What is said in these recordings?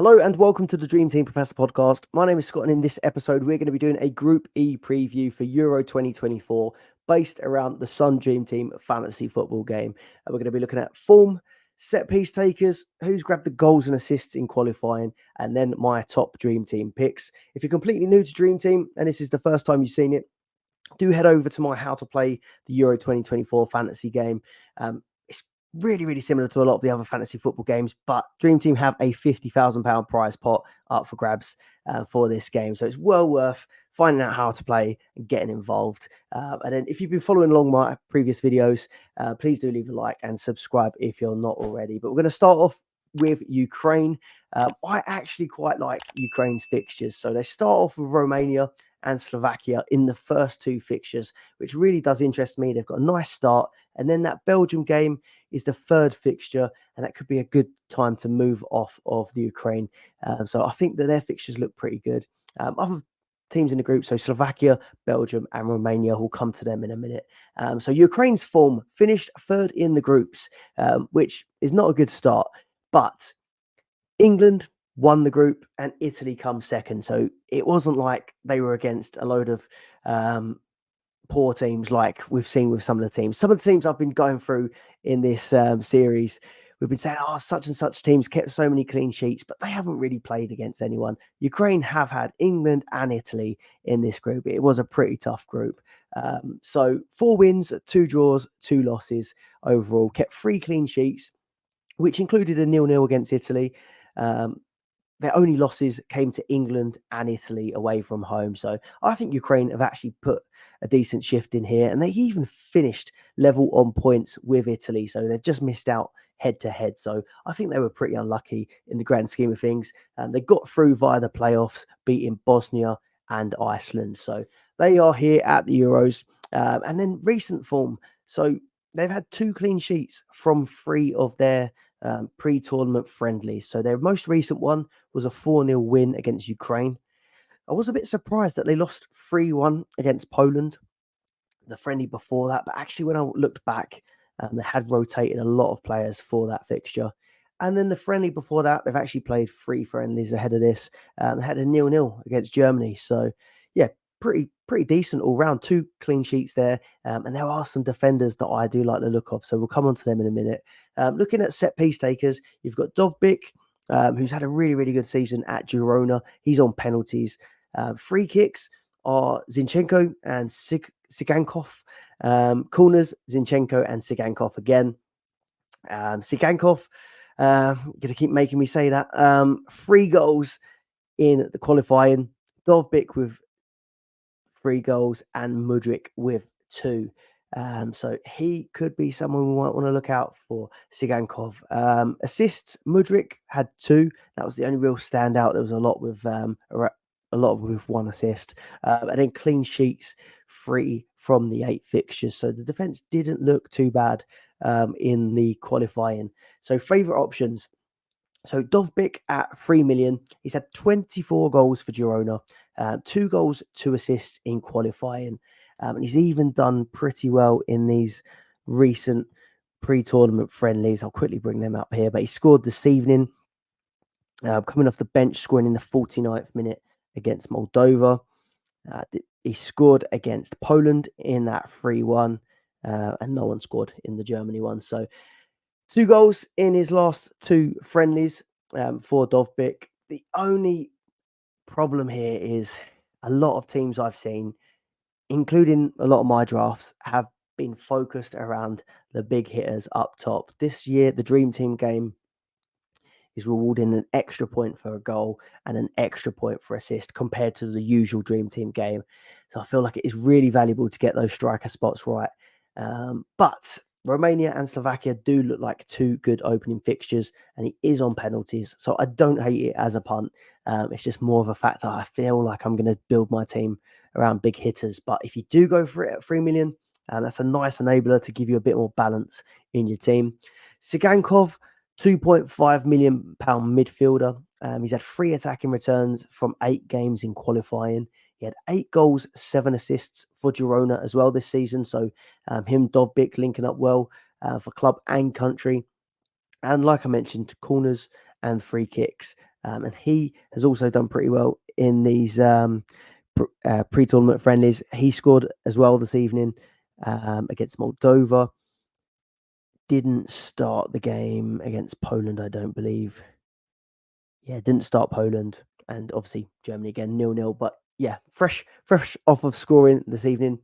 Hello and welcome to the Dream Team Professor podcast. My name is Scott, and in this episode, we're going to be doing a Group E preview for Euro 2024 based around the Sun Dream Team fantasy football game. And we're going to be looking at form, set piece takers, who's grabbed the goals and assists in qualifying, and then my top Dream Team picks. If you're completely new to Dream Team and this is the first time you've seen it, do head over to my How to Play the Euro 2024 fantasy game. It's really similar to a lot of the other fantasy football games, but Dream Team have a £50,000 prize pot up for grabs for this game. So it's well worth finding out how to play and getting involved. And then if you've been following along my previous videos, please do leave a like and subscribe if you're not already. But we're going to start off with Ukraine. I actually quite like Ukraine's fixtures. So they start off with Romania and Slovakia in the first two fixtures, which really does interest me. They've got a nice start. And then that Belgium game is the third fixture, and that could be a good time to move off of the Ukraine. So I think that their fixtures look pretty good. Other teams in the group, so Slovakia, Belgium, and Romania, will come to them in a minute. So Ukraine's form finished third in the groups, which is not a good start, but England won the group and Italy comes second. So it wasn't like they were against a load of poor teams like we've seen with some of the teams. Some of the teams I've been going through in this series, we've been saying, such and such teams kept so many clean sheets, but they haven't really played against anyone. Ukraine have had England and Italy in this group. It was a pretty tough group. So 4 wins, 2 draws, 2 losses overall, kept 3 clean sheets, which included a 0-0 against Italy. Their only losses came to England and Italy away from home. So I think Ukraine have actually put a decent shift in here, and they even finished level on points with Italy. So they've just missed out head to head. So I think they were pretty unlucky in the grand scheme of things. They got through via the playoffs, beating Bosnia and Iceland. So they are here at the Euros. And then recent form. So they've had 2 clean sheets from 3 of their pre-tournament friendlies. So their most recent one was a 4-0 win against Ukraine. I was a bit surprised that they lost 3-1 against Poland, the friendly before that. But actually, when I looked back, they had rotated a lot of players for that fixture. And then the friendly before that, they've actually played 3 friendlies ahead of this. They had a 0-0 against Germany. So, yeah, pretty decent all round. 2 clean sheets there. And there are some defenders that I do like the look of. So we'll come on to them in a minute. Looking at set piece takers, you've got Dovbyk, who's had a really good season at Girona. He's on penalties. Free kicks are Zinchenko and Sigankov. Corners, Zinchenko and Sigankov again. Sigankov, going to keep making me say that. 3 goals in the qualifying. Dovbyk with 3 goals and Mudryk with 2. So he could be someone we might want to look out for. Sigankov. Assists, Mudryk had 2. That was the only real standout. There was a lot with 1 assist. And then clean sheets, 3 from the 8 fixtures. So the defence didn't look too bad in the qualifying. So favourite options. So Dovbyk at 3 million. He's had 24 goals for Girona, 2 goals, 2 assists in qualifying. And he's even done pretty well in these recent pre-tournament friendlies. I'll quickly bring them up here. But he scored this evening, coming off the bench, scoring in the 49th minute against Moldova. He scored against Poland in that 3-1, and no one scored in the Germany one. So 2 goals in his last 2 friendlies for Dovbyk. The only problem here is a lot of teams I've seen, including a lot of my drafts, have been focused around the big hitters up top. This year, the Dream Team game is rewarding an extra point for a goal and an extra point for assist compared to the usual Dream Team game. So I feel like it is really valuable to get those striker spots right. But Romania and Slovakia do look like 2 good opening fixtures, and he is on penalties. So I don't hate it as a punt. It's just more of a factor. I feel like I'm going to build my team around big hitters. But if you do go for it at 3 million, that's a nice enabler to give you a bit more balance in your team. Sigankov, £2.5 million midfielder. He's had 3 attacking returns from 8 games in qualifying. He had 8 goals, 7 assists for Girona as well this season. So him, Dovbyk, linking up well for club and country. And like I mentioned, corners and free kicks. and he has also done pretty well in these pre-tournament friendlies. He scored as well this evening against Moldova. Didn't start the game against Poland, I don't believe. Yeah, didn't start Poland, and obviously Germany again 0-0. But yeah, fresh off of scoring this evening.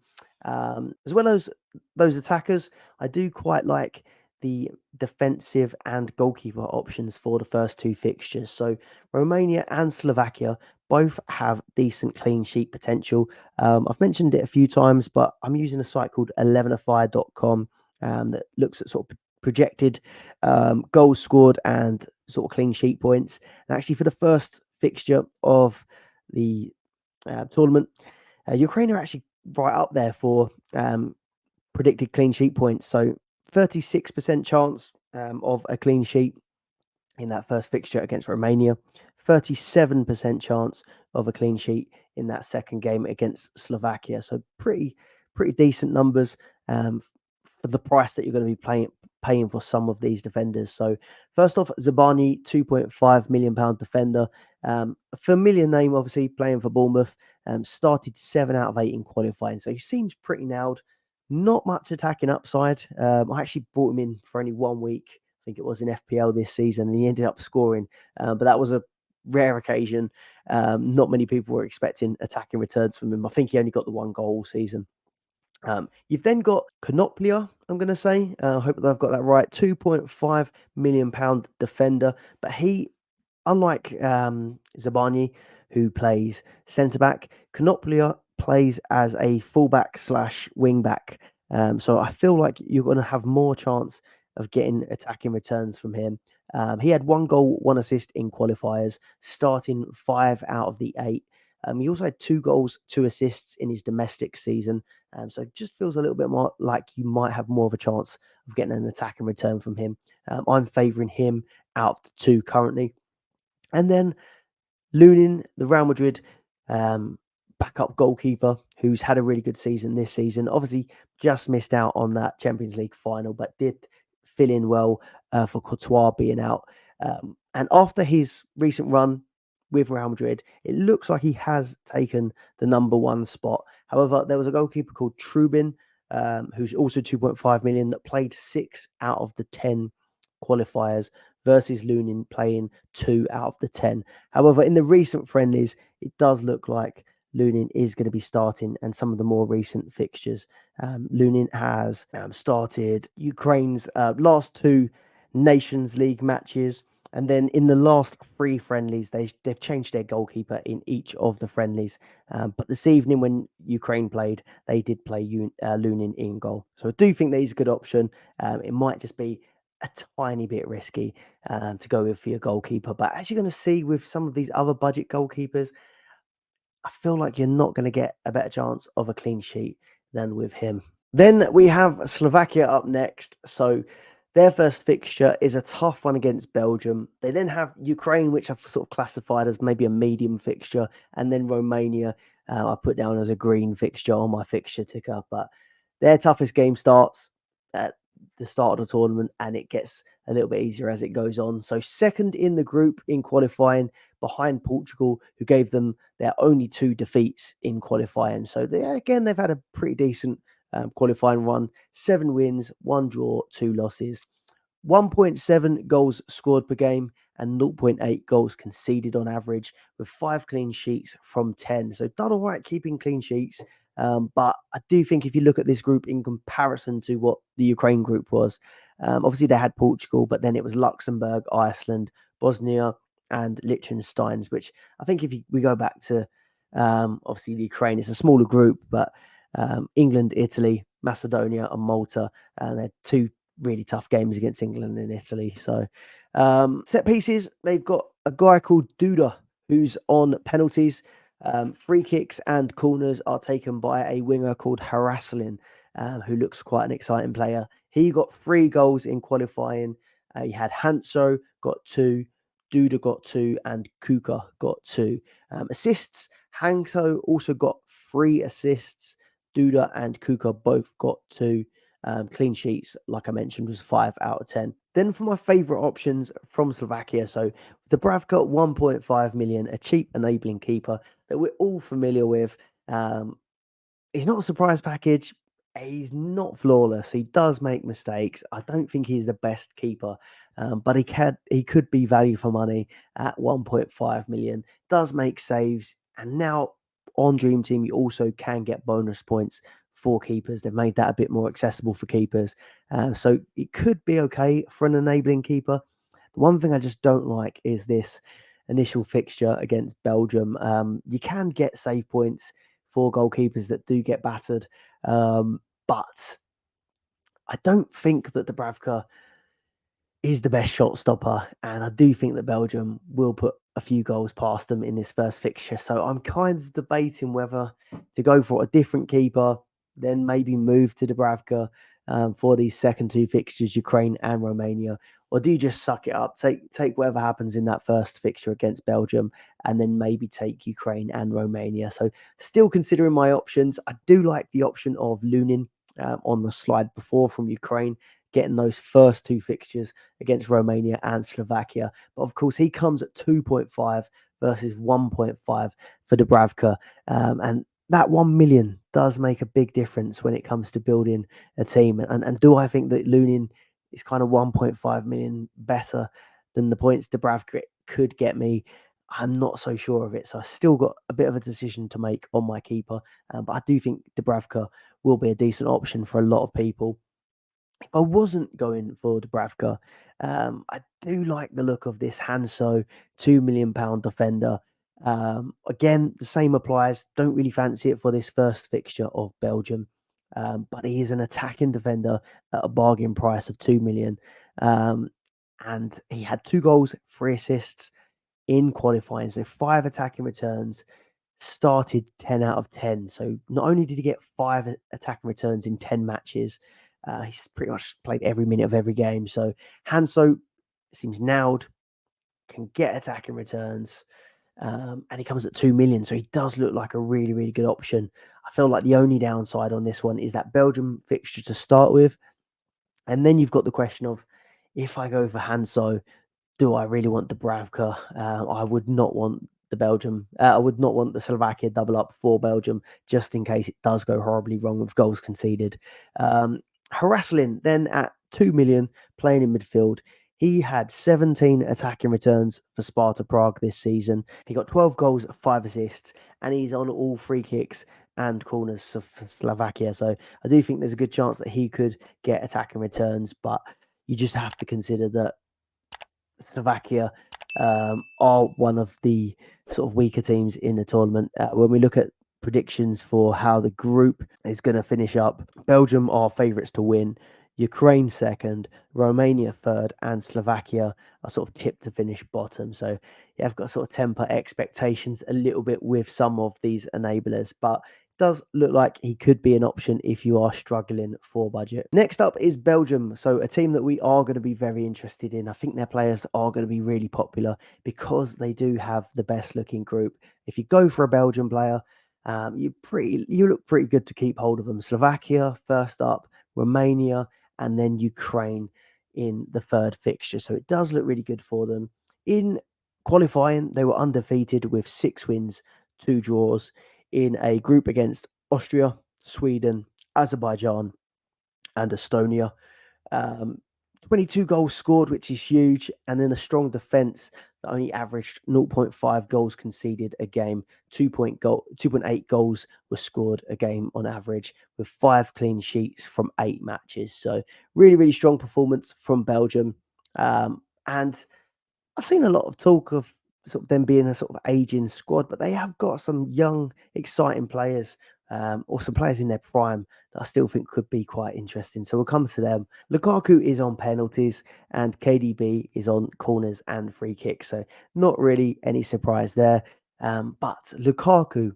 As well as those attackers, I do quite like the defensive and goalkeeper options for the first two fixtures. So Romania and Slovakia both have decent clean sheet potential. I've mentioned it a few times, but I'm using a site called 11afire.com that looks at sort of projected goals scored and sort of clean sheet points. And actually, for the first fixture of the tournament, Ukraine are actually right up there for predicted clean sheet points. So 36% chance of a clean sheet in that first fixture against Romania, 37% chance of a clean sheet in that second game against Slovakia. So pretty decent numbers for the price that you're going to be paying for some of these defenders. So first off, Zabani, £2.5 million defender. A familiar name, obviously, playing for Bournemouth. Started 7 out of 8 in qualifying. So he seems pretty nailed. Not much attacking upside. I actually brought him in for only 1 week. I think it was in FPL this season, and he ended up scoring. But that was a rare occasion. Not many people were expecting attacking returns from him. I think he only got the 1 goal all season. You've then got Konoplia, I'm going to say. I hope that I've got that right. £2.5 million defender. But he, unlike Zabani, who plays centre-back, Konoplia plays as a fullback / wing-back. So I feel like you're going to have more chance of getting attacking returns from him. He had 1 goal, 1 assist in qualifiers, starting 5 out of the 8. He also had 2 goals, 2 assists in his domestic season. So it just feels a little bit more like you might have more of a chance of getting an attacking return from him. I'm favouring him out of the 2 currently. And then Lunin, the Real Madrid backup goalkeeper, who's had a really good season this season. Obviously, just missed out on that Champions League final, but did fill in well for Courtois being out. And after his recent run with Real Madrid, it looks like he has taken the number 1 spot. However, there was a goalkeeper called Trubin, who's also 2.5 million, that played 6 out of the 10 qualifiers versus Lunin playing 2 out of the 10. However, in the recent friendlies, it does look like Lunin is going to be starting, and some of the more recent fixtures. Lunin has started Ukraine's last 2 Nations League matches, and then in the last 3 friendlies, they've changed their goalkeeper in each of the friendlies. But this evening, when Ukraine played, they did play Lunin in goal. So I do think that he's a good option. It might just be a tiny bit risky to go with for your goalkeeper. But as you're going to see with some of these other budget goalkeepers, I feel like you're not going to get a better chance of a clean sheet than with him. Then we have Slovakia up next. So their first fixture is a tough one against Belgium. They then have Ukraine, which I've sort of classified as maybe a medium fixture, and then Romania, I put down as a green fixture on my fixture ticker. But their toughest game starts at the start of the tournament, and it gets a little bit easier as it goes on. So second in the group in qualifying, behind Portugal, who gave them their only 2 defeats in qualifying. So they've had a pretty decent qualifying run. 7 wins, 1 draw, 2 losses. 1.7 goals scored per game and 0.8 goals conceded on average, with 5 clean sheets from 10. So done all right keeping clean sheets. But I do think if you look at this group in comparison to what the Ukraine group was, obviously they had Portugal, but then it was Luxembourg, Iceland, Bosnia, and Liechtenstein's, which I think if we go back to obviously the Ukraine, it's a smaller group, but England, Italy, Macedonia, and Malta, and they're 2 really tough games against England and Italy. So set pieces, they've got a guy called Duda who's on penalties. Free kicks and corners are taken by a winger called Haraslin, who looks quite an exciting player. He got 3 goals in qualifying. He had Hanso got 2, Duda got 2, and Kuka got 2. Assists, Hanso also got 3 assists. Duda and Kuka both got 2. Clean sheets, like I mentioned, was 5 out of 10. Then for my favourite options from Slovakia, so Dubravka, 1.5 million, a cheap enabling keeper that we're all familiar with. Um, he's not a surprise package. He's not flawless. He does make mistakes. I don't think he's the best keeper, but he could be value for money at 1.5 million. Does make saves, and now on Dream Team you also can get bonus points for keepers. They've made that a bit more accessible for keepers, so it could be okay for an enabling keeper. The one thing I just don't like is this initial fixture against Belgium. You can get save points for goalkeepers that do get battered. But I don't think that Dubravka is the best shot stopper, and I do think that Belgium will put a few goals past them in this first fixture. So I'm kind of debating whether to go for a different keeper, then maybe move to Dubravka for these second two fixtures, Ukraine and Romania, or do you just suck it up, take whatever happens in that first fixture against Belgium, and then maybe take Ukraine and Romania. So still considering my options. I do like the option of Lunin on the slide before from Ukraine, getting those first two fixtures against Romania and Slovakia. But of course, he comes at 2.5 versus 1.5 for Dubravka. And that 1 million does make a big difference when it comes to building a team. And do I think that Lunin is kind of 1.5 million better than the points Dubravka could get me? I'm not so sure of it. So I still got a bit of a decision to make on my keeper. But I do think Dubravka will be a decent option for a lot of people. If I wasn't going for Dubravka, I do like the look of this Hanso £2 million defender. Again, the same applies. Don't really fancy it for this first fixture of Belgium, but he is an attacking defender at a bargain price of 2 million. And he had 2 goals, 3 assists in qualifying, so 5 attacking returns, started 10 out of 10. So not only did he get 5 attacking returns in 10 matches, he's pretty much played every minute of every game. So Hanso seems nailed, can get attacking returns, and he comes at 2 million. So he does look like a really, really good option. I feel like the only downside on this one is that Belgium fixture to start with. And then you've got the question of, if I go for Hanso, do I really want Dubravka? I would not want the Belgium. I would not want the Slovakia double up for Belgium, just in case it does go horribly wrong with goals conceded. Haraslin then at 2 million, playing in midfield. He had 17 attacking returns for Sparta Prague this season. He got 12 goals, 5 assists, and he's on all free kicks and corners for Slovakia. So I do think there's a good chance that he could get attacking returns, but you just have to consider that Slovakia are one of the sort of weaker teams in the tournament. When we look at predictions for how the group is going to finish up, Belgium are favourites to win, Ukraine second, Romania third, and Slovakia are sort of tipped to finish bottom. So you have got to sort of temper expectations a little bit with some of these enablers, but does look like he could be an option if you are struggling for budget. Next up is Belgium. So a team that we are going to be very interested in. I think their players are going to be really popular because they do have the best looking group. If you go for a Belgian player, you look pretty good to keep hold of them. Slovakia first up, Romania, and then Ukraine in the third fixture. So it does look really good for them. In qualifying, they were undefeated with 6 wins, 2 draws in a group against Austria, Sweden, Azerbaijan, and Estonia. 22 goals scored, which is huge, and then a strong defense that only averaged 0.5 goals conceded a game. 2.8 goals were scored a game on average, with 5 clean sheets from 8 matches. So really, really strong performance from Belgium. And I've seen a lot of talk of sort of them being a sort of aging squad, but they have got some young, exciting players, or some players in their prime that I still think could be quite interesting. So we'll come to them. Lukaku is on penalties and KDB is on corners and free kicks. So not really any surprise there. But Lukaku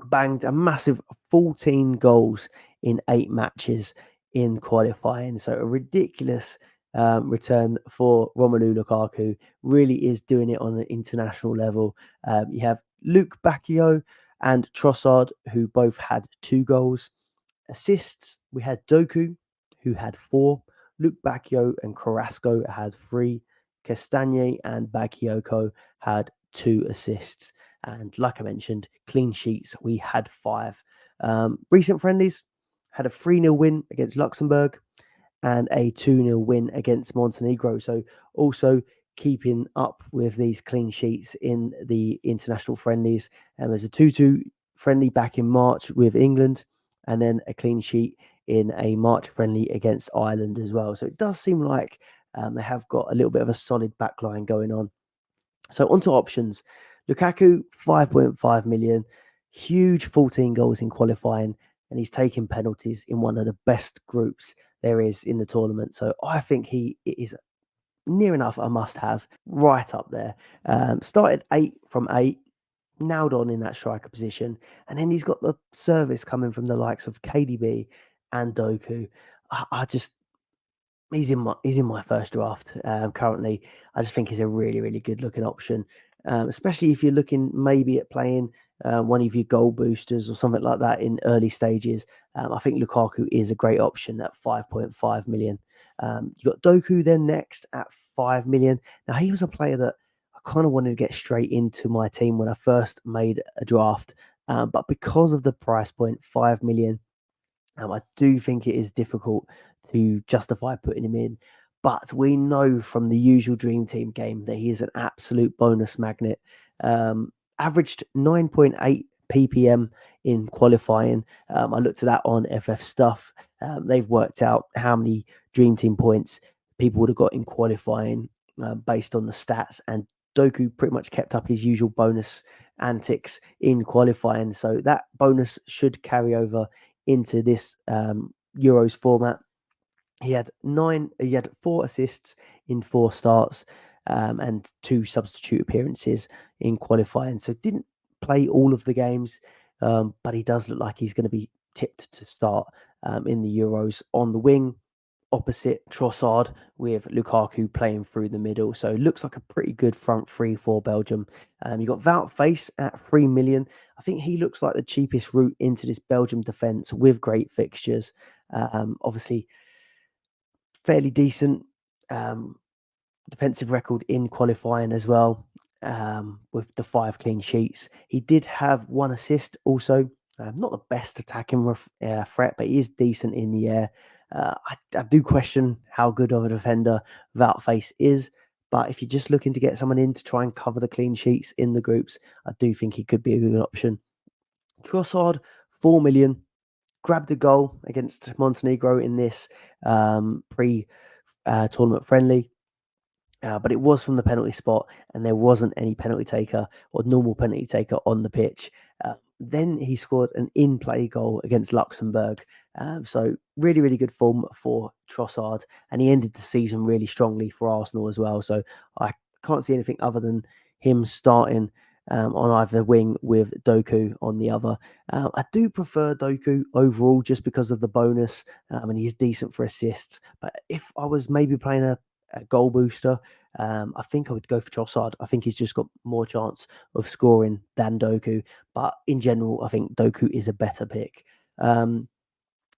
banged a massive 14 goals in 8 matches in qualifying. So a ridiculous return for Romelu Lukaku. Really is doing it on an international level. You have Luke Bacchio and Trossard, who both had 2 goals. Assists, we had Doku, who had 4. Luke Bacchio and Carrasco had 3. Castagne and Bakayoko had 2 assists. And like I mentioned, clean sheets, we had 5. Recent friendlies had a 3-0 win against Luxembourg and a 2-0 win against Montenegro. So also keeping up with these clean sheets in the international friendlies. There's a 2-2 friendly back in March with England, and then a clean sheet in a March friendly against Ireland as well. So it does seem like they have got a little bit of a solid backline going on. So onto options. Lukaku, 5.5 million, huge 14 goals in qualifying, and he's taking penalties in one of the best groups there is in the tournament. So I think he is near enough a must-have, right up there. Started 8 from 8, nailed on in that striker position, and then he's got the service coming from the likes of KDB and Doku. I just he's in my first draft currently. I just think he's a really, really good looking option, especially if you're looking maybe at playing one of your goal boosters or something like that in early stages. I think Lukaku is a great option at 5.5 million. You got Doku then next at 5 million. Now he was a player that I kind of wanted to get straight into my team when I first made a draft, but because of the price point, 5 million. I do think it is difficult to justify putting him in, but we know from the usual Dream Team game that he is an absolute bonus magnet. Averaged 9.8 ppm in qualifying. I looked at that on FF Stuff. They've worked out how many Dream Team points people would have got in qualifying based on the stats, and Doku pretty much kept up his usual bonus antics in qualifying. So that bonus should carry over into this Euros format. He had 4 assists in 4 starts and 2 substitute appearances in qualifying. So didn't play all of the games, but he does look like he's going to be tipped to start in the Euros on the wing, opposite Trossard, with Lukaku playing through the middle. So it looks like a pretty good front three for Belgium. You got Wout Face at 3 million. I think he looks like the cheapest route into this Belgium defence with great fixtures. Obviously, fairly decent defensive record in qualifying as well, with the 5 clean sheets. He did have 1 assist also. Not the best attacking threat, but he is decent in the air. I do question how good of a defender Wout Face is, but if you're just looking to get someone in to try and cover the clean sheets in the groups, I do think he could be a good option. Trossard, 4 million, grabbed a goal against Montenegro in this pre-tournament friendly. But it was from the penalty spot, and there wasn't any penalty taker or normal penalty taker on the pitch. Then he scored an in-play goal against Luxembourg. So really, really good form for Trossard, and he ended the season really strongly for Arsenal as well. So I can't see anything other than him starting on either wing with Doku on the other. I do prefer Doku overall just because of the bonus, and he's decent for assists. But if I was maybe playing a goal booster, I think I would go for Trossard. I think he's just got more chance of scoring than Doku, but in general, I think Doku is a better pick.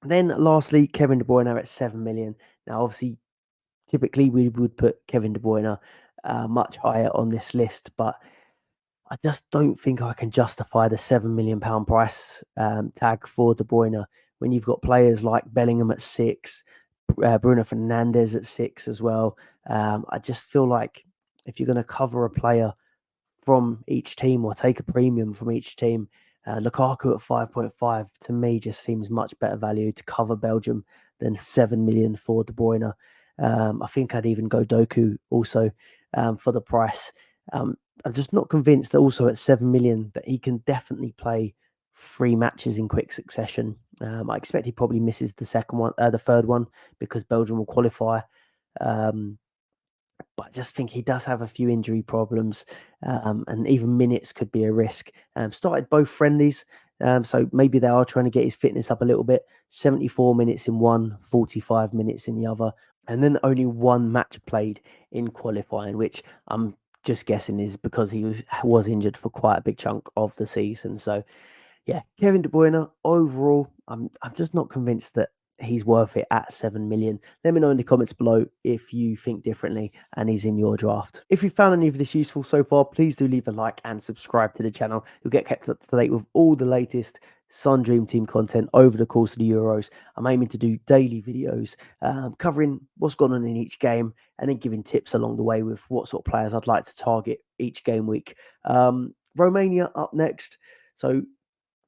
Then lastly, Kevin De Bruyne at 7 million. Now, obviously, typically we would put Kevin De Bruyne much higher on this list, but I just don't think I can justify the £7 million price tag for De Bruyne when you've got players like Bellingham at 6, Bruno Fernandes at 6 as well. I just feel like if you're going to cover a player from each team or take a premium from each team, Lukaku at 5.5 to me just seems much better value to cover Belgium than 7 million for De Bruyne. I think I'd even go Doku also for the price. I'm just not convinced that also at 7 million that he can definitely play 3 matches in quick succession. I expect he probably misses the third one because Belgium will qualify. But I just think he does have a few injury problems, and even minutes could be a risk. Started both friendlies, so maybe they are trying to get his fitness up a little bit. 74 minutes in one, 45 minutes in the other, and then only 1 match played in qualifying, which I'm just guessing is because he was injured for quite a big chunk of the season. So yeah, Kevin De Bruyne overall, I'm just not convinced that he's worth it at 7 million. Let me know in the comments below if you think differently and he's in your draft. If you found any of this useful so far, please do leave a like and subscribe to the channel. You'll get kept up to date with all the latest Sun Dream Team content over the course of the Euros. I'm aiming to do daily videos covering what's gone on in each game and then giving tips along the way with what sort of players I'd like to target each game week. Romania up next. So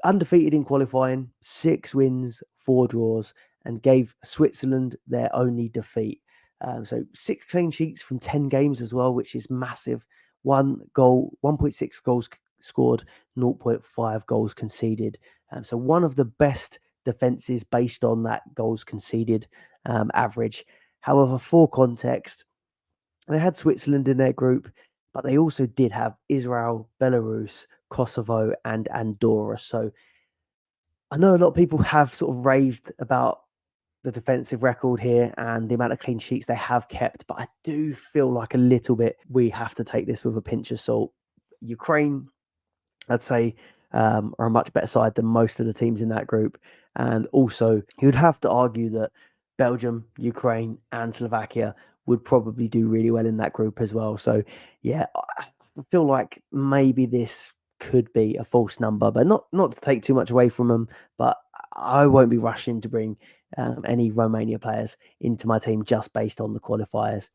undefeated in qualifying, 6 wins, 4 draws, and gave Switzerland their only defeat. So 6 clean sheets from 10 games as well, which is massive. 1.6 goals scored, 0.5 goals conceded. So one of the best defenses based on that goals conceded average. However, for context, they had Switzerland in their group, but they also did have Israel, Belarus, Kosovo, and Andorra. So I know a lot of people have sort of raved about the defensive record here and the amount of clean sheets they have kept, but I do feel like a little bit we have to take this with a pinch of salt. Ukraine, I'd say, are a much better side than most of the teams in that group. And also, you'd have to argue that Belgium, Ukraine, and Slovakia would probably do really well in that group as well. So, yeah, I feel like maybe this could be a false number, but not to take too much away from them. But I won't be rushing to bring any Romania players into my team just based on the qualifiers.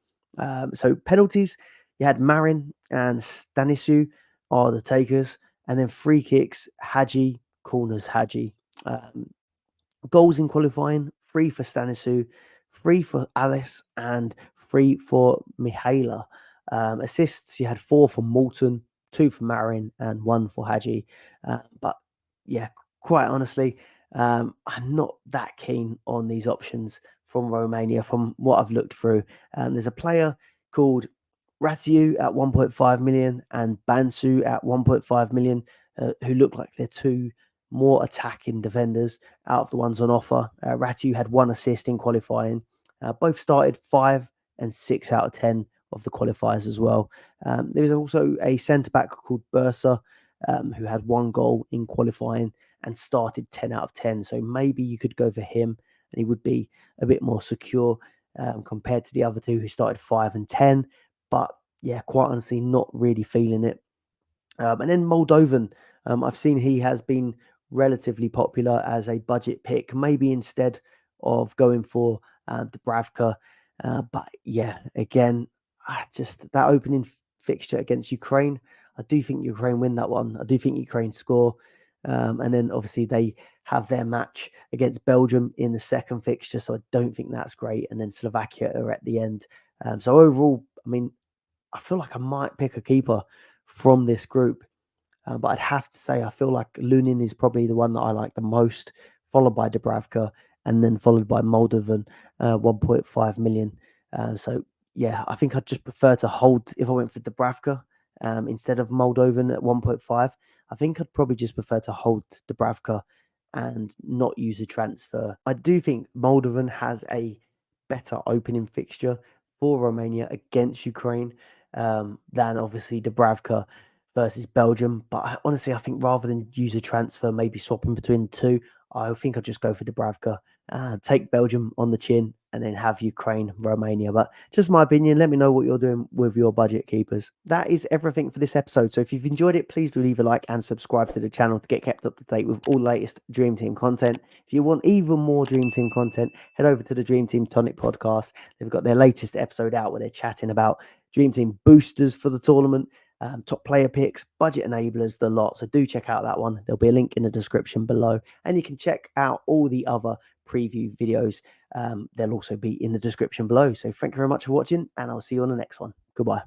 So penalties, you had Marin and Stanisu are the takers. And then free kicks, Hadji, corners, Hadji. Goals in qualifying, 3 for Stanisu, 3 for Alice, and 3 for Mihaela. Assists, you had 4 for Moulton, 2 for Marin, and 1 for Hadji. But yeah, quite honestly, I'm not that keen on these options from Romania from what I've looked through. There's a player called Ratiu at 1.5 million and Bansu at 1.5 million, who look like they're 2 more attacking defenders out of the ones on offer. Ratiu had 1 assist in qualifying. Both started 5 and 6 out of 10 of the qualifiers as well. There was also a centre back called Bursa, who had 1 goal in qualifying and started 10 out of 10. So maybe you could go for him and he would be a bit more secure compared to the other 2 who started 5 and 10. But yeah, quite honestly, not really feeling it. And then Moldovan, I've seen he has been relatively popular as a budget pick, maybe instead of going for Dubravka. But yeah, again, just that opening fixture against Ukraine, I do think Ukraine win that one. I do think Ukraine score. And then obviously they have their match against Belgium in the second fixture, so I don't think that's great. And then Slovakia are at the end. So overall, I mean, I feel like I might pick a keeper from this group. But I'd have to say, I feel like Lunin is probably the one that I like the most, followed by Dubravka, and then followed by Moldovan, 1.5 million. So, yeah, I think I'd just prefer to hold, if I went for Dubravka instead of Moldovan at 1.5, I think I'd probably just prefer to hold Dubravka and not use a transfer. I do think Moldovan has a better opening fixture for Romania against Ukraine than obviously Dubravka versus Belgium. But honestly, I think rather than use a transfer, maybe swapping between the 2, I think I'll just go for Dubravka, take Belgium on the chin, and then have Ukraine, Romania. But just my opinion, let me know what you're doing with your budget keepers. That is everything for this episode. So if you've enjoyed it, please do leave a like and subscribe to the channel to get kept up to date with all the latest Dream Team content. If you want even more Dream Team content, head over to the Dream Team Tonic podcast. They've got their latest episode out where they're chatting about Dream Team boosters for the tournament, top player picks, budget enablers, the lot. So do check out that one. There'll be a link in the description below. And you can check out all the other preview videos. They'll also be in the description below. So thank you very much for watching, and I'll see you on the next one. Goodbye.